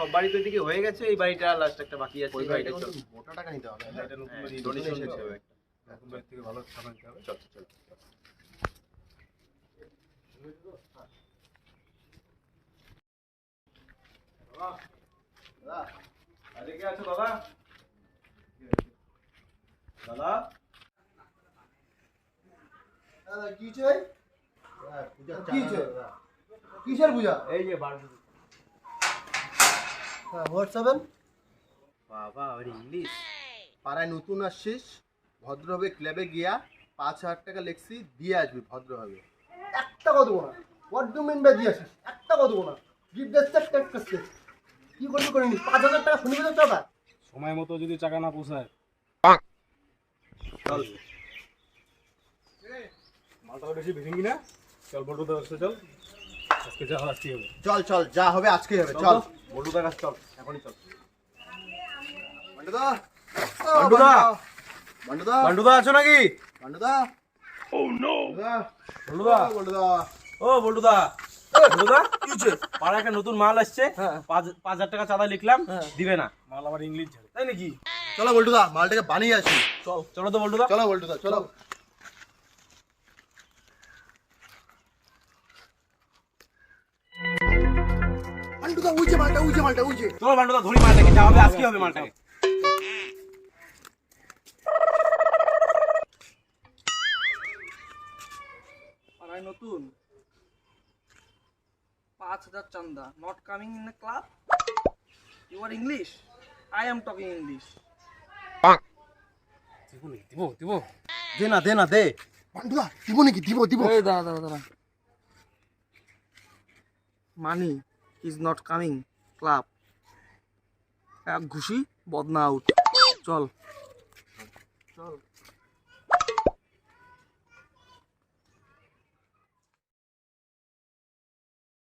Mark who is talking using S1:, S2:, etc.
S1: সব বাড়ি তো এদিকে হয়ে গেছে, এই বাড়িটা লাস্ট একটা বাকি আছে।
S2: ওই
S1: এই বাড়িটা
S2: বাড়িটা
S1: চল,
S2: মোটা টাকা নিতে হবে।
S1: এটা নতুন বাড়ি ডোনেশন দিতে হবে একটা।
S2: নতুন বাড়ি থেকে ভালো খাবার নিতে হবে।
S1: চল চল দাদা, আরে কে আছো দাদা? দাদা
S2: কি চাই? কি চাই? কিসের পূজা?
S1: এই যে বাড়ি।
S2: হ্যাঁ, হোয়াটসঅ্যাপ।
S1: বাবা আর ইংলিশ।
S2: পাড়ায় নতুন আসছিস, ভদ্রভাবে ক্লাবে গিয়া 5,000 টাকা লেখছি দিয়ে আসবি ভদ্রভাবে। একটা কথা বলো না। হোয়াট ডু মিন বাই দিয়ে আসিস? একটা কথা বলো না। Give the step take step. কি করবি করে নিস? 5,000 টাকা শুনবি তো টাকা।
S3: সময় মতো যদি টাকা না পৌঁছায়
S1: চল
S3: মালটা বেশি ভেঙে না। চল বল্টুদার কাছে চল, আজকে যা হয় আজকে হবে।
S2: চল চল, যা হবে আজকেই হবে। চল
S1: বল্টুদার কাছে চল, এখনই চল।
S2: বান্ডুদা,
S1: বান্ডুদা!
S2: বান্ডুদা,
S1: বান্ডুদা আছো নাকি?
S2: বান্ডুদা। ও নো।
S1: বল্টুদা,
S2: বান্ডুদা।
S1: ও বল্টুদা, বল্টুদা কি হচ্ছে? পাড়ায় একটা নতুন মাল আসছে, 5,000 টাকা চাঁদা লিখলাম, দিবে না।
S3: মাল আবার ইংলিশ ঝাড়ে।
S1: তাই নাকি?
S2: চলো বল্টুদা, মালটাকে বানিয়ে আসি।
S1: চল, চলো তো বল্টুদা।
S2: চলো বল্টুদা, চলো। বান্ডুদা, উইছে মালটা, উইছে মালটা, উইছে।
S1: চলো বান্ডুদা, ধরি মালটাকে, যা হবে আজকে হবে মালটাকে।
S4: পাড়ায় নতুন 5,000 চান্দা, not coming in the club. You are English, I am talking English.
S3: দিব দিব।
S1: দে না, দে না, দে।
S2: বান্ডুদা, দিব নাকি? দিব দিব।
S4: এই দাঁড়া দাঁড়া দাঁড়া, money is not coming club. এক ঘুষি বদনা আউট। চল চল।